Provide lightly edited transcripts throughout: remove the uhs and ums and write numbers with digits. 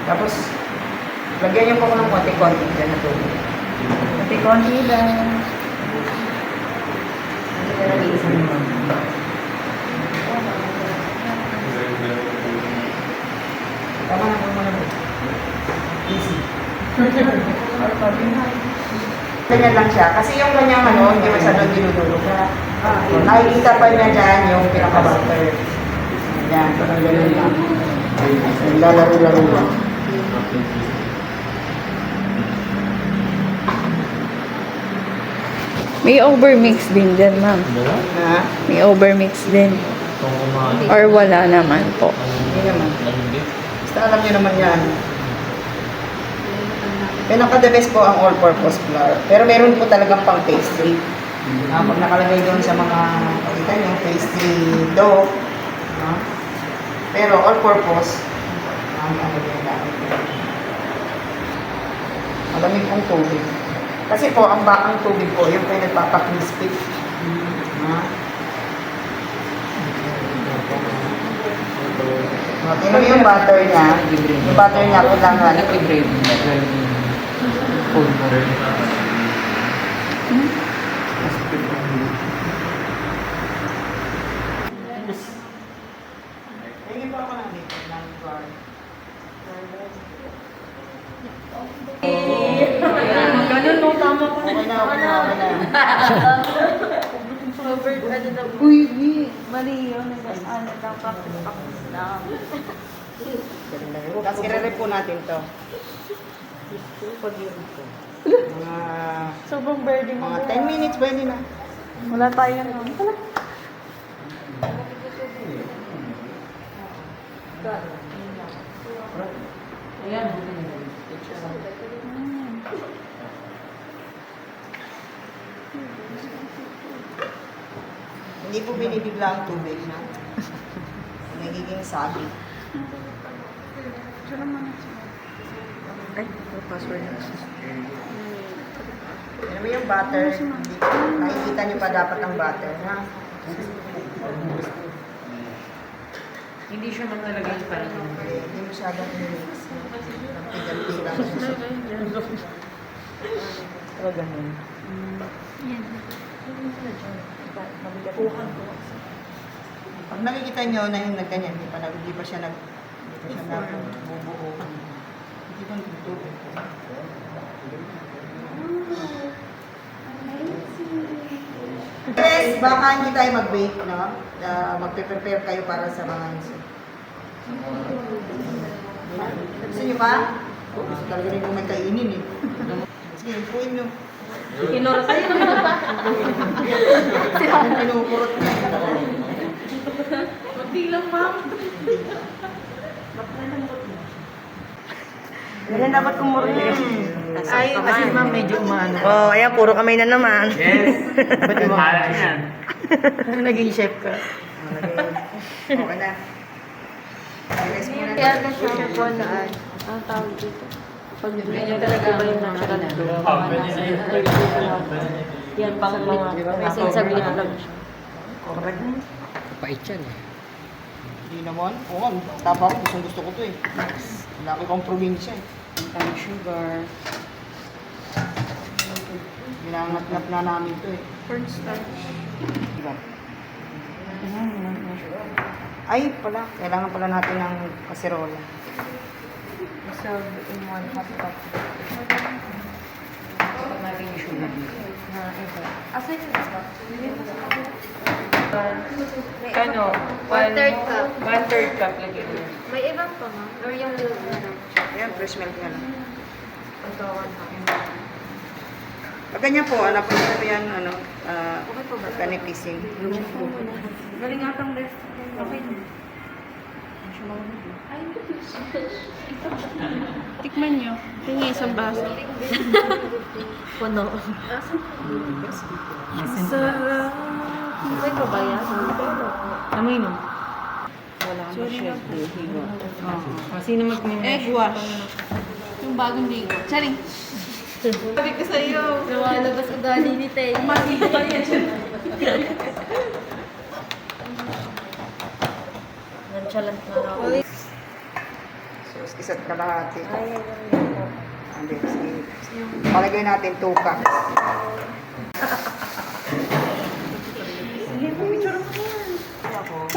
Tapos, lagyan niyo po ko ng konti-konti dyan na tubig. Konti-konti lang. Hindi ka nag-iisip mo. Tama na po muna. Easy. Ganyan lang siya. Kasi yung kanyang hindi masyadong dinudulog. Nakikita pa niya dyan yung pinaka-butter. Yan, parang ganyan lang. Lalaro-laro lang. May overmix din dyan, ma'am. Ha? May overmix din. Or wala naman po. Hindi naman. Basta alam niyo naman yan. Pinaka-the best po ang all-purpose flour. Pero meron po talagang pang pastry. Pag nakalagay doon sa mga, pakita niyo, pastry dough. Pero all-purpose, malamig pong tubig. Kasi po, ang bakang tubig po, yung kayo nagpapakrispy. Tingnan mo yung butter niya. Yung butter niya, kailangan. Tingin pa ako ng dito, ng bar. Ganun, no, tama ko na. Okay na, okay na, okay na. Robert, ano na po? Uy, mali yun. Ano daw pa? Tapos i-re-rep po natin to. Mga, Sobrang birdie mo. mga 10 minutes, pwede na. Wala tayo na. Ayan. Hindi po binibigla ang tubig na. Nagiging sabi. Ay, password na. Alam mo yung butter, nakikita niyo pa dapat ang butter, ha? Hindi siya man talaga yung parang Hindi masyadong mix. Tigal-tigal lang siya. Pero ganun. Pag nakikita nyo na yung nagganyan, hindi pa siya nagbubuo. Hindi pa nagtutubig. Yes, baka hindi tayo mag-bake, no? Magpe-prepare kayo para sa mga inso. Gusto nyo ba? Gusto talaga rin kung may kainin eh. Sige, puin nyo. Kinura kayo naman ba? Pinukurot na. Kunti lang, ma'am. Ganyan dapat kumurot niya. Ay, kasi ma'am, medyo umaano. Oh, ayan, puro kamay na naman. Yes! Ba't yung mahala yan? Ano naging chef ka? Okay na. Rest muna. Kaya ka siya po na ang tawag dito. Pag ganyan talaga ba yung natural doon? Yan pang mga kasi saglit lang siya. Correct. Kapait yan eh. Hindi naman. Oo, tapos gusto ko to eh. Laki kong probinsya eh. Ang sugar. Ginangat-ngat na namin to eh. Cornstarch. Diba? Ay, pala. Kailangan pala natin ng kaserola. Serve in one hot cup. Pag natin yung sugar. Na ito. Asa yung ito? Kano? 1/3 cup. 1/3 cup lagyan mo. May ibang pa ma? Or yung Ayan, fresh milk nga lang. pagkawan ha? Pag ganyan po, alam po nyo yan, Okay po ba? kanipising. Galing atang ref. Okay na. Tikman nyo. Tingin isang baso. Puno. Sarap. Okay pa ba yan? Amoy no? Wala mo chef. Higo. Sino Egg wash. Yung bagong ligo. Charing. Sabi ko sa'yo. Lumalabas ugali ni Tay. Masigo pa yan siya. Nonchalant na ako. So, Tapos isa't kalahati. Hindi, sige. Palagay natin 2 cups. Sige, picture mo yan. Ako,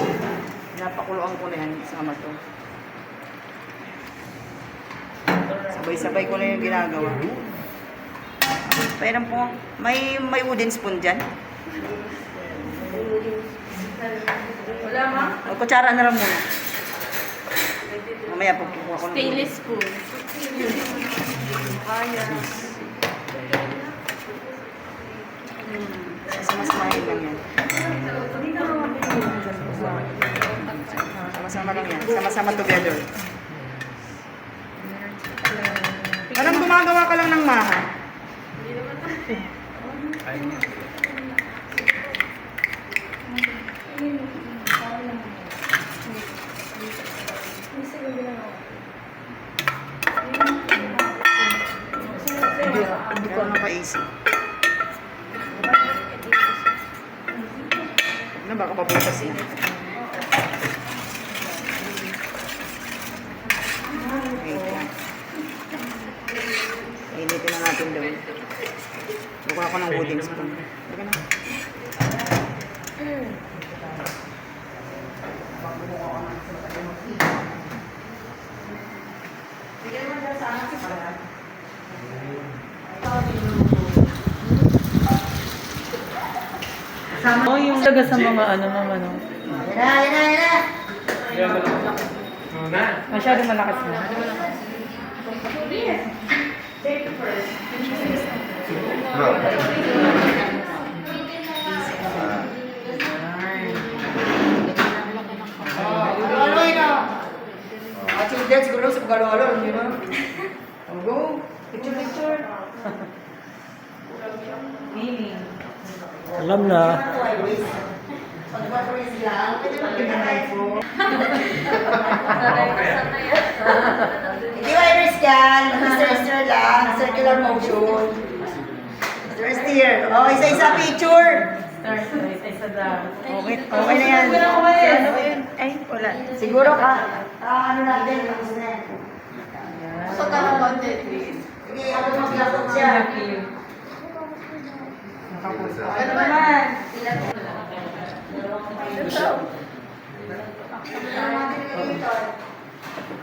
napakuluan ko na yan. Sama to. Sabay-sabay ko na yung ginagawa. Pwede po, may wooden spoon dyan. Wala ma? O, kutsara na lang muna. Mamaya pagkukuha ko ng Stainless spoon. kaya. Sama-samahin lang yan. Sama-sama lang yan. Sama-sama together. Parang gumagawa ka lang ng maha. Hindi ko napaisip. Ano, baka pabutas yan. Wait lang. Initin na natin doon. Buka ako ng wooden spoon. Buka na. Bigyan mo dyan sa anak si Parang. Oh, yung taga sa mga ano naman, ano. Yan na. Masyado malakas na. Galo-alo ina. Children, siguro sa galo-alo, hindi ba? Go. Picture. Meaning. Alam na. Pag-waters lang, pwede magkita tayo. Hindi virus yan. Stir lang. Circular motion. Stir. Oh, isa-isa picture. Isa daw. Okay na yan. Ay, wala. Siguro ka. Ano natin, tapos na yan. So, content, please. Sige, ako mag-laptop siya. Ano naman?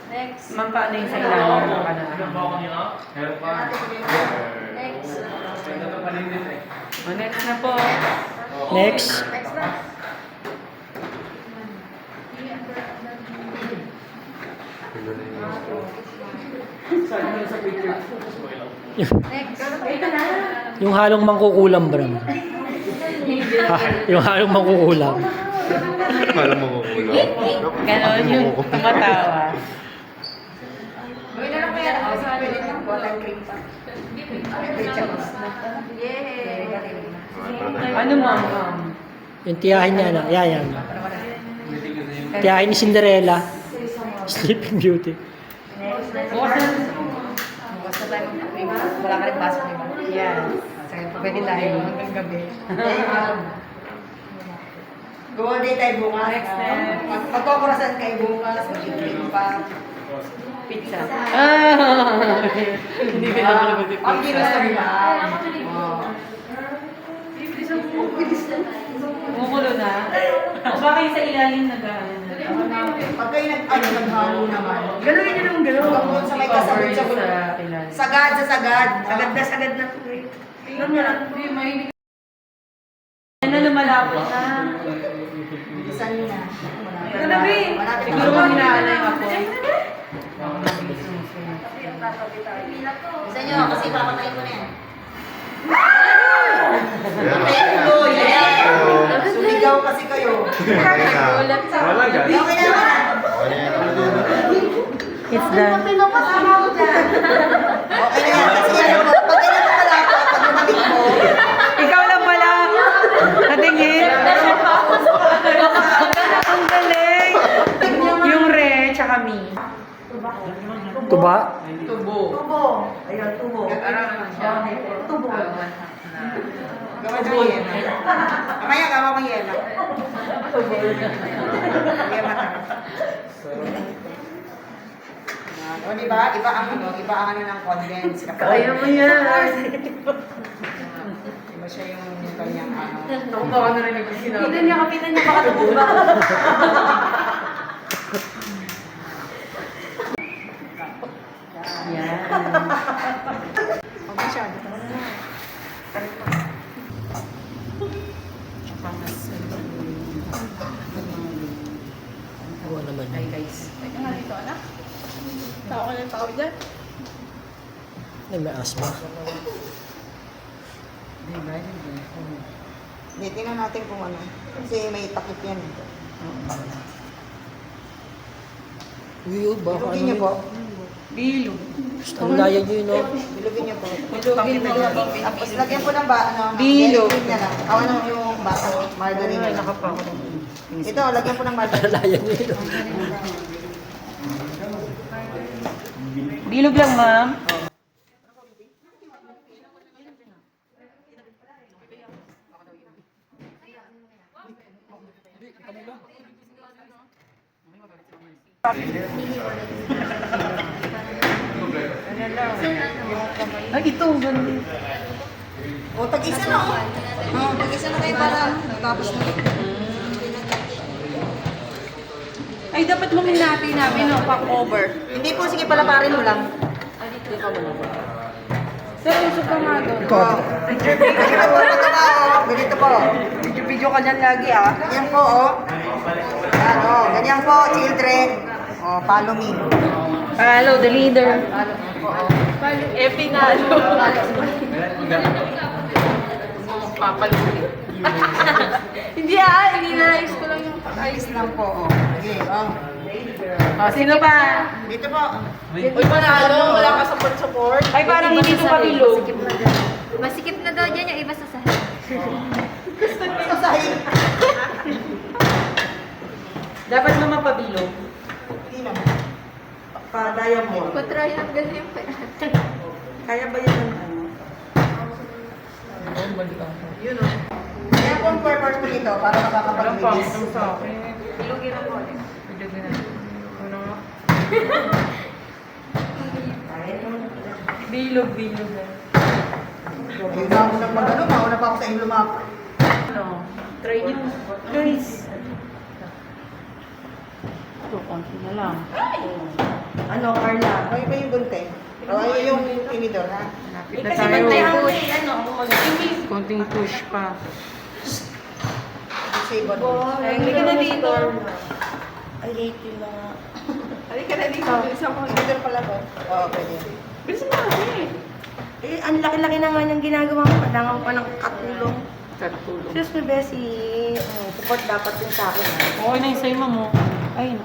Next. Ma'am, paano yung sa ilalim? Next. Oh, next na po. Next. Next na. Next. Ito na. Yung halong mangkukulam, Bram. Yung halong mangkukulam. Alam mo kukulang. Ganon yung tumatawa. Gawin na lang kaya. Sabi nila, water cream pa. Yay! Ano, ma'am? Yung tiyahin niya na. Yan. Tiyahin ni Cinderella. Sleeping Beauty. Bukas na. Bukas na tayo mag-cream. Wala ka rin pasok, di ba? Yan. Sige, pwede tayo hanggang gabi. Go day tayo bukas. Next step. Magkukurasan kayo bukas. Mag-cream pa. Pizza. Ah! Hindi ka naman nag-pizza. Ang bilis na bilang. Kumukulo na. O baka yung sa ilalim nag-ano na. Pag kayo naghalo naman, gano'n nyo naman gano'n. Huwag sa may kasabot sa Cover sa ilalim. Sagad sa sagad. Sagad na po eh. Alam nyo lang. Yan na lumalapot na. Saan nyo na? Kanabi! Siguro mo hinahala yung apo. Isa nyo, kasi papatayin ko na yan. Yan. Tuloy, yan. Sumigaw kasi kayo. Ulat sa... Okay na naman. It's done. Okay na yan. Kasi yan mo, pag ganyan mo pala ako, pag lumabit mo, Ikaw lang pala. Natingin. Ang galing. Yung re, tsaka mi. Tuba? Tubo. tubo. Ayun, tubo. Tubo. Gawa mo yema. Mamaya gawa mo yema. Tubo. Yema tayo. O, di ba? Iba ang ano ng condense. Kaya mo yan. Iba siya yung kanyang ano. Nakuha na rin yung sinabi. Kapitan niya, baka tumumba. Yan. Huwag masyado. Oo naman. Hi guys. Teka nga dito, anak. Tao ka ng tao dyan. Ay, may asma. Hindi, tingnan natin kung ano. Kasi may takip yan. Uy, baka Bilugin niyo po. Bilog. Ang laya nyo yun, no? Bilugin niyo po. Bilogin mo lang. Tapos lagyan po ng Bilog. Bilog niya lang. Ano yung margarine Ay, niya lang. nakapa ko. Ito, lagyan po ng margarine. Ang laya nyo yun, no? Bilog lang, ma'am. Ay, ito. Ganun. O, tag-isa na o. Tag-isa na kayo para tapos na. Ay, dapat mong hinati namin, no? Pack-over. Hindi po, sige palaparin mo lang. Sir, usok ka nga doon. Ganito po, ito po. Ganito po. Video ka dyan lagi, ah. Ganyan po, o. Yan, o. Ganyan po, children. O, follow me. Hello, the leader. Pinalo. Papalusin. Hindi, ah. Ininayos ko lang yung Ayos lang po, o. Sige, o. Oh, sino pa? Dito po. Uy, panalo. Wala ka support-support. Ay, parang hindi ito pabilog. Masikip na daw dyan yung iba sa sahig. Sasahin. Dapat naman pabilog. Hindi naman. Pa-diamond. Pa-triangle yung pera. Kaya ba yun ang ano? Yun, o. Kaya po ang purpose ko dito para makakapag-release. Bilogin ako ulit. Bilogin na. Ano nga? Bilog. Ayun na ako nang mag-ano, mauna pa ako sa inyo lumapit. Ano? Try niyo. Guys. Ito, konti na lang. Ano, Carla? Ay, ba yung bunte? O, ay, yung tinidor, ha? Napit na tayo. Konting push pa. Disable. Hindi ka na dito. Ay, hate you na. Halika na dito. Bilisan mo. Tinidor pala po. Oo, pwede. Bilisan mo kasi. Eh, ang laki-laki na nga niyang ginagawa mo. Kailangan pa ng katulong. Katulong. Sus, may besi. Support dapat din sa akin. Okay na yung sa'yo, mamo. Ay, no.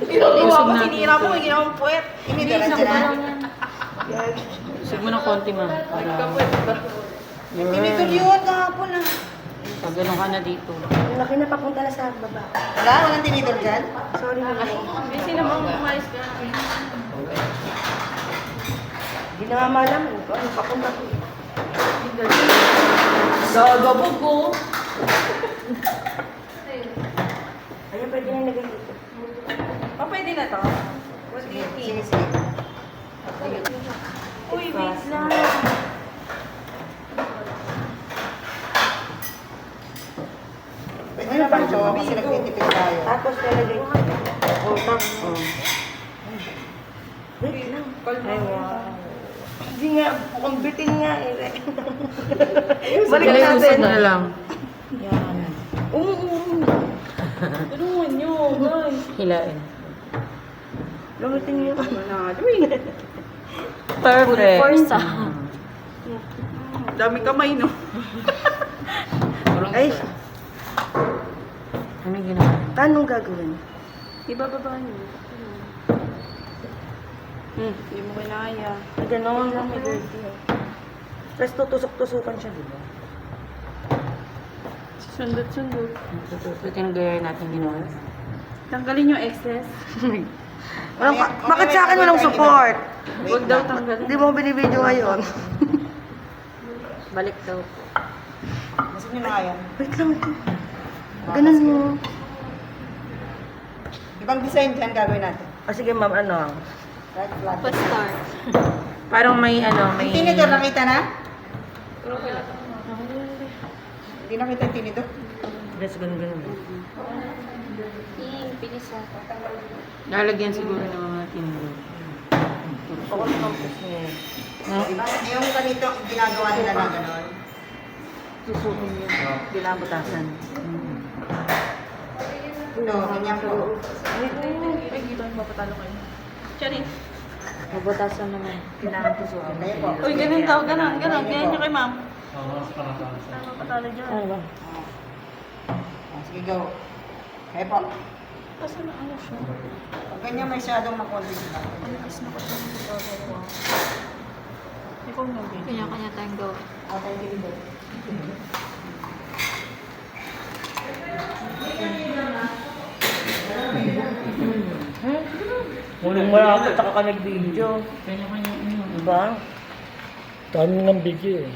Tinagawa ko, sinira mo. Hindi naman puwet. Tinidor, andyan na. Usog mo ng konti, ma'am. Tinidor yun, kahapon na. Pag gano'n ka na dito. Ang laki na papunta na sa baba. Wala? Walang tinidor dyan? Sorry mo. Busy naman umayos ka. Hindi na nga malaman ko. Ano papunta ko eh. Gagabog ko. Ayun, pwede na ilagay dito. Oh, pwede na to. What do you Sige, think? sige. Uy, wait lang. Pwede naman po, kasi nagtitipid tayo. Tapos lalagay ko. Oh, tapos. Wait lang. Ay, wow. Hindi nga, mukhang bitin nga eh. Balik Usog natin. na lang. Yan. Tulungan nyo, guys. Hilain. Lumitin niyo. Perfect. Force. Dami kamay, no? Ay, Ano yung ginawa? paano gagawin? Ibababa nyo. Hindi mo kinaya. Ganon lang, may dirty. Tapos tutusok-tusukan siya, di ba? Sundot-sundot. Ito yung gaya natin ginawa. Tanggalin yung excess. Bakit sa akin walang support? Huwag daw tanggalin. Hindi mo binibideo ngayon. Balik daw. Gusto niyo na kaya? Wait lang. Ganun mo. Ibang design dyan gagawin natin. O sige ma'am, ano? Right, flat. Pa-star. Parang may ano, may... Yung tinidor, nakita na? Hindi nakita yung tinidor? Yes, ganun. Pinisa. Lalagyan siguro ng mga tindog. Ako na ang puso niya. Diba? Yung ganito, ginagawa nila na gano'n. Susukin yun. Binabutasan. No, ganyan po. Charing. Mabutasan naman. Kailangan susukin. Kaya po. Uy, ganun daw, ganun. Ganyan nyo kay ma'am. Ano patalo dyan? Ano ba? Sige, go. Kaya po. Kasi na ano siya. Pag ganyan masyadong makonti sila. Ikaw na, babe. Kanya-kanya tayong go. Okay, tinidor. Muling malapit ako ka nag-video. Kanya-kanya ano. Diba? Dami ng bigyo eh.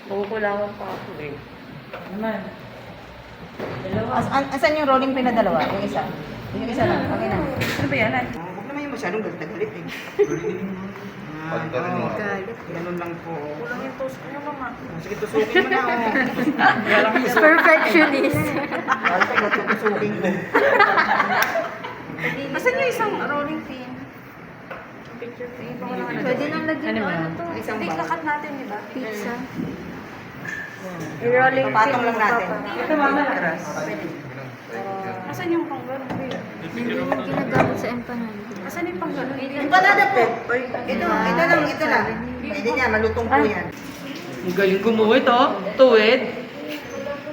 Makukulangan pa ako eh. Naman. Asan yung rolling pin na dalawa? Yung isa? Yung isa lang. Okay na. Ano ba yan? Huwag naman yung masyadong galit eh. Pagdating mo. Ganun lang po. Kulang yung toast ko yung mama. Sige, tusukin mo na. Perfectionist. Kala ko tusukin ko. Asan yung isang rolling pin? Pwede nang lagyan Ano ng ba? ano to. Isang Hindi, bag. lakat natin, di ba? Pizza. I-rolling Papatong lang natin. Ito mama. Asan yung pang gano'n, babe? Hindi yung ginagamit sa empanada. Asan yung pang gano'n? Empanada po. Ito lang. Pwede niya, malutong po yan. Ang galing gumuhit oh. Tuwid.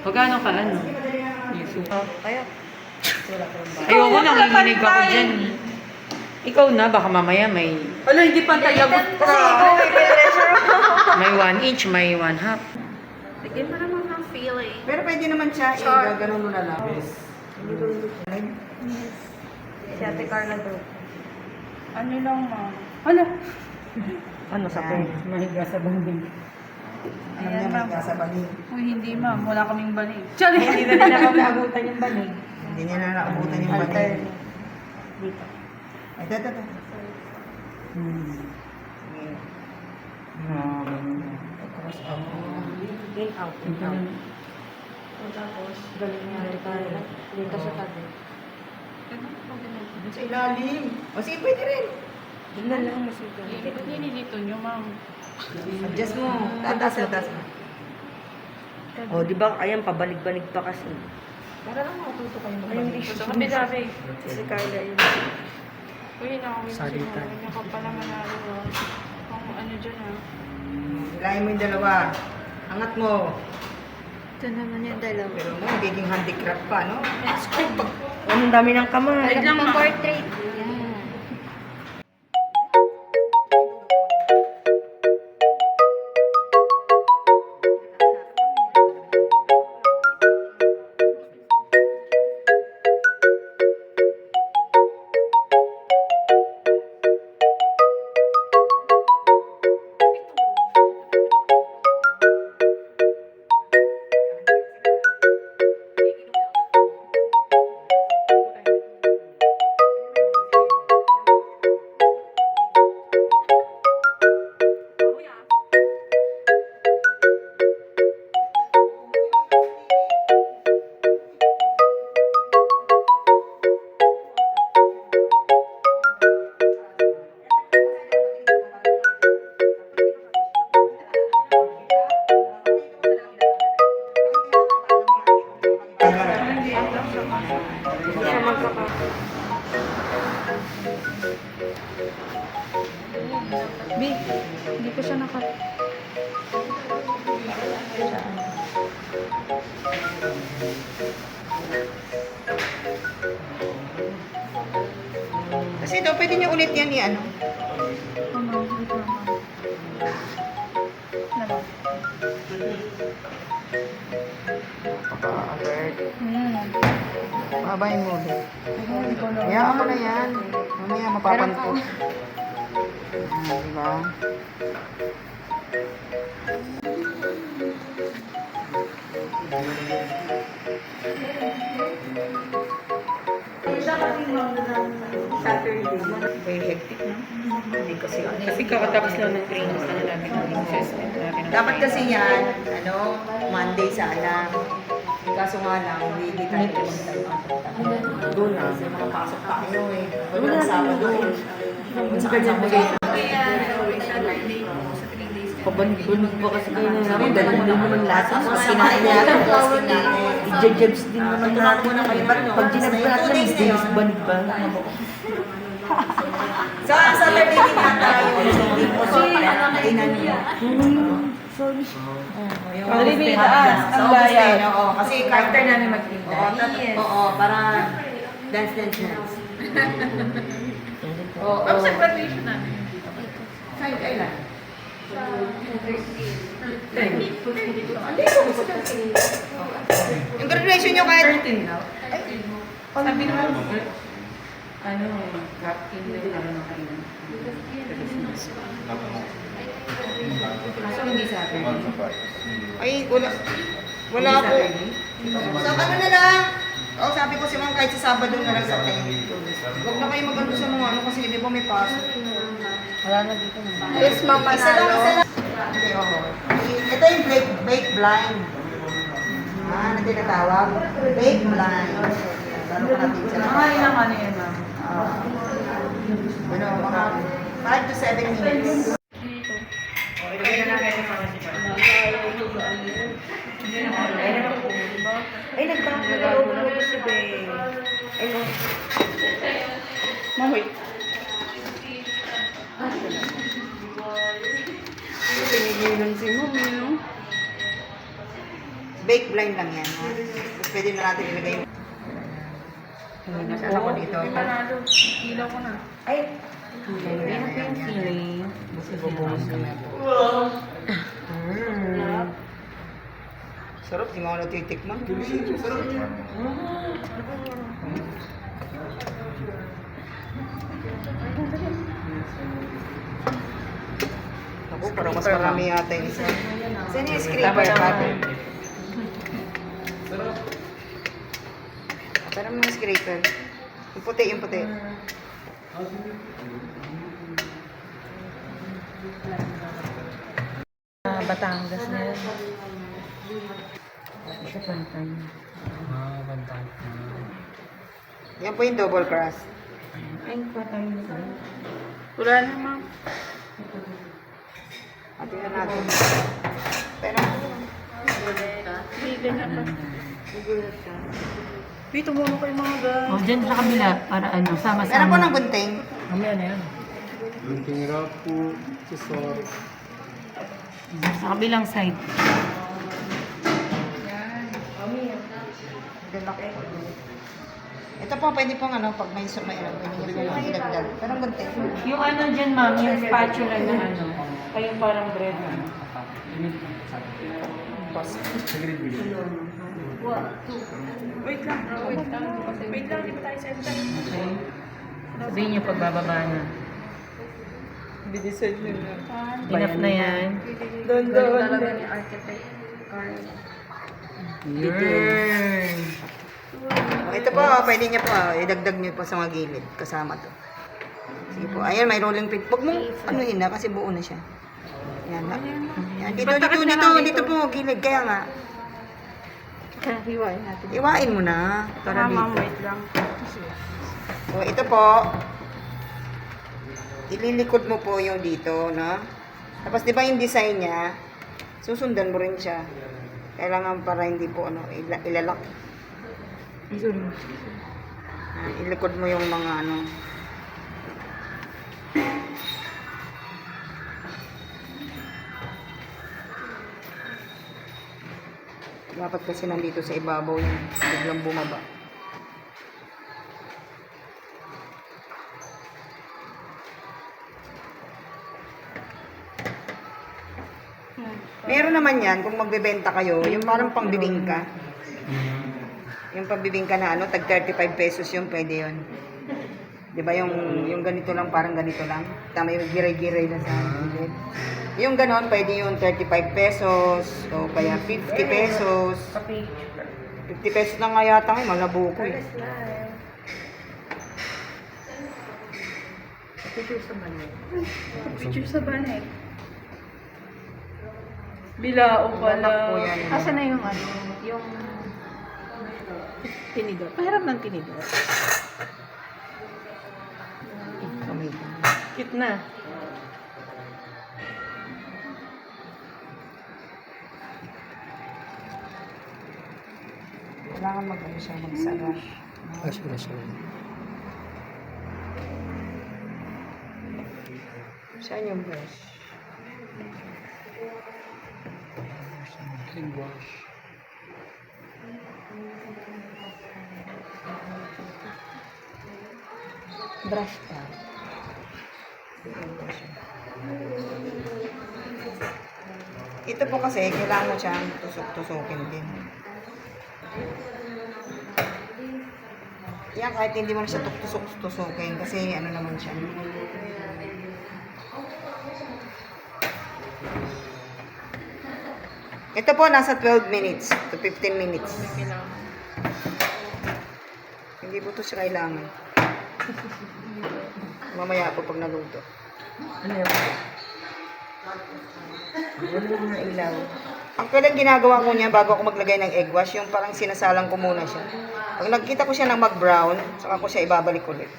Pagkano ka ano? Yesu. Kaya. Ayoko nanginginig ako dyan. Ikaw na, baka mamaya may... Ala, hindi pa tayo lagot Kasi ikaw may pressure. May 1 inch, may 1 half. Bigyan mo naman ng feeling. Pero pwede naman siya, ganun mo na lang. Si Ate Carla daw. Ano lang, ma'am? Hala. Ano sa pen? Mahiga sa banding. Alam niya, may kasabaling. Uy, hindi, ma'am. Wala kaming balik. Charing. Hindi na nila kami abutan yung banig. Hindi niya na nakabutan yung banig. Alternate. Dito. Ay, ito. In out, in out. Tapos, galing niya Ate Carla. Dito sa tabi. Sa ilalim. O sige, pwede rin. Tingnan lang masika. Ba't nililito nyo, ma'am? Adjust mo. Tatas mo. Oh, di ba? Ayan, pabalik-balik pa kasi. Para lang matuto kayo Ayun, magbalik. Sa kabila, babe. Si Carla yun. Uy, nakawin ko Salita. siya. Hindi ka pala manalo. Kung ano dyan, ah. Hilahin mo yung dalawa. Angat mo. Ito naman yung dalawa. Pero mo, nagiging handicraft pa, no? Ang dami ng kamay. Wait lang, ma'am. Portrait. Yan. Babe, hindi ko siya naka... Kasi ito, pwede niyo ulit yan i-ano. Ano, wait lang, ma'am. Ano ba? Babayin mo ulit. Hayaan mo na yan. Mamaya mapapantos. Diba? kasi ano. Kasi kakatapos lang ng training na natin ng assessment. Dapat kasi yan, Monday sana. Kaso nga lang, hindi tayo pumunta. Doon na, kasi makapasok tayo eh. Wala Sabado. Sa kanya Pabanid-banid pa kasi kayo na namin. Dahil hindi naman lahat. Sinain natin, posting natin. I-jabs din naman Tumakbo natin. na kayo. Ba't Pag ginagawa natin, days na yun? banid ba? So, ang Saturday din yata yung hindi ko so tinan niya. Sorry. Dali taas. Ang laya. Oo, kasi character namin magtinda. Oo, para dance. Oo. Tapos sa graduation namin. Saan kailan? Yung graduation nyo kahit... 13 na. Sabi naman, captain na yung ano kayo. Kaso hindi sa atin. Ay, wala po. So, ano na lang? Oo, sabi ko si Ma'am kahit sa Sabado na lang sa 10. Huwag na kayo magano sa mga ano kasi di ba may pasok. Wala na dito. Yes, mama Isa lang. Okay, oo. Ito yung bake blind. Ano tinatawag? Bake blind. Lalo ka natin sila. Mga ilang ano yan, ma'am? Mga 5 to 7 minutes. Ay, nagpapalaro si Bey. Ay, no. Ma'am, wait. Pinigilan si Mami, no? Bake blind lang yan. Ha? Tapos pwede na natin ilagay yung... Nasaan ako dito? Ilaw ko na. Ay! Yan po yung feeling. Kasi bubuhos kami po. Sarap, di mo ako natitikman. Sarap. Ako, parang mas marami yata yung isa. Saan yung scraper? Parang mga scraper. Yung puti. Batangas na yan. Isa pantay. Yan po yung double crust. Ay, patay na. Wala na, ma'am. At tingnan natin. Pero, Hindi ganyan pa. Pito mo kayo mga guys. O, dyan sa kabila, para ano, meron po sama-sama. ng gunting. Mamaya na yan. Lunting rapo, sisor. Sa kabilang side. Laki. Ito po, pwede pong pag may sumayaw, pwede niyo pong ilagdag. Pero ang gunting. Yung ano dyan, ma'am, yung spatula na ano, ay yung parang bread. Wait lang, di ba tayo center? Okay. Sabihin niyo pagbababa na. Bidisay nyo na. Enough na yan. Doon. Talaga ni architect. Yun. Ito po, pwede niyo po, idagdag niyo po sa mga gilid. Kasama to. Sige po. Ayan, may rolling pin. Huwag mong anuhin na kasi buo na siya. Yan na. Yan. Dito po, gilid. Kaya nga. Hiwain natin. Iwain mo na. Para dito. Wait lang. So, ito po. Ililikod mo po yung dito, no? Tapos, di ba yung design niya, susundan mo rin siya. Kailangan para hindi po, ilalak. Ilikod mo yung mga, dapat kasi nandito sa ibabaw yung biglang bumaba. Meron naman yan, kung magbebenta kayo, yung parang pangbibingka. Yung pangbibingka na tag 35 pesos yung pwede yun. Diba yung ganito lang, parang ganito lang. Tama yung giray-giray na sa gilid. Yung ganon, pwede yung 35 pesos, o kaya 50 pesos. 50 pesos na nga yata ngayon, malabo ko eh. Picture sa banet. Bilao pala. Po yan. Asa na yung ano? Yung tinidor. Pahiram ng tinidor. Kamay. Cute na. Kailangan mag-ano siya, magsara. Kasi na siya. Saan yung brush? Hand wash. Brush ka. Ito po kasi, kailangan mo siyang tusok-tusokin din. Yan, kahit hindi mo na siya tusok-tusokin, kasi ano naman siya. Ito po, nasa 12 minutes to 15 minutes. Hindi po ito siya kailangan. Mamaya po pag naluto. Ano yun? Wala na ilaw. Ang kailang ginagawa ko niya bago ako maglagay ng egg wash, yung parang sinasalang ko muna siya. Pag nagkita ko siya ng mag-brown, saka ko siya ibabalik ulit.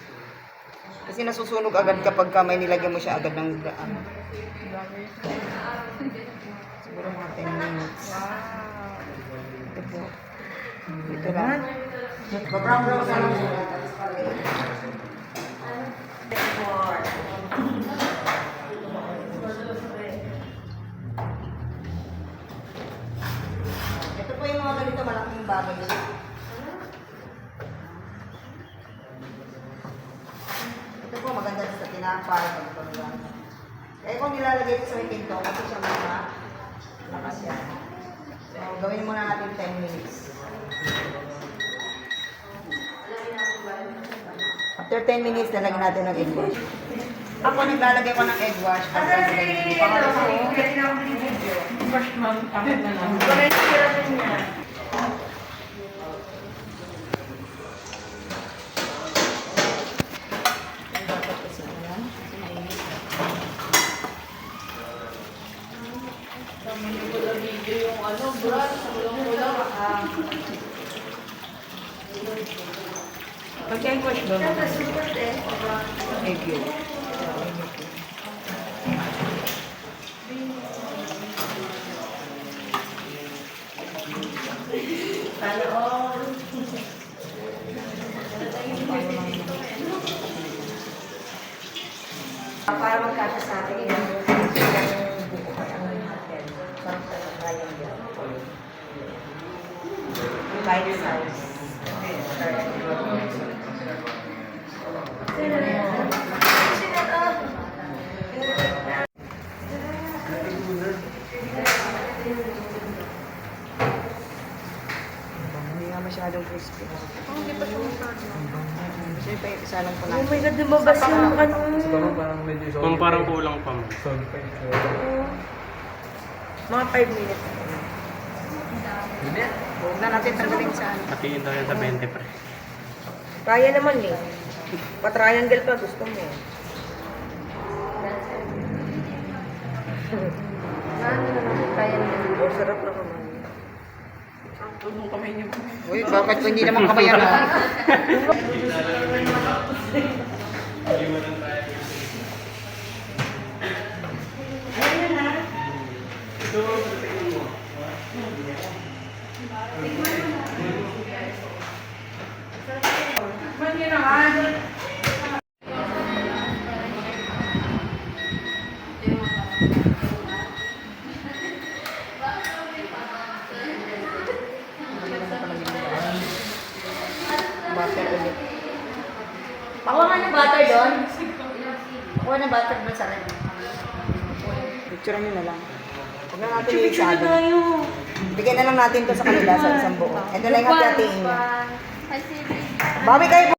Kasi nasusunog agad kapag ka may nilagyan mo siya agad ng ano. Siguro mga 10 minutes. Ito po. Ito lang. Brown na lang siya. Ito po yung mga ganito malaking bagay siya. Ito po maganda sa tinapay pagpagyan. Kaya kung nilalagay ko sa may pinto, kasi siya lakas yan. So, gawin muna natin 10 minutes. After 10 minutes, lalagyan natin ng egg wash. Ako naglalagay ko ng egg wash. First month, akin na lang. Correct niya. Pag-egg wash ba? Egg yolk. Para magkasya sa atin, yung buko kaya ang natin. Parang talaga yung bite size. Hindi nga masyadong crispy. Hindi pa siya masyado. Kasi pa yung isa lang po Oh natin. my God, lumabas yung ano. Parang medyo Kung parang kulang pa mo. solid pa yun. Mga 5 minutes. Huwag na natin tanggalin sa ano. Hatiin daw yan sa 20 pre. Kaya naman eh. Pa-triangle pa, gusto mo. Oh, sarap na naman. Uy, bakit hindi naman kamayan na? Butter ulit. Pakuha nga ng butter doon. Pakuha ng butter doon sa rin. Picture nyo na lang. Huwag na natin iisado. Bigyan na lang natin to sa kanila sa isang buo. Ito lang yung hati-hatiin niya. Kasi Bawi kayo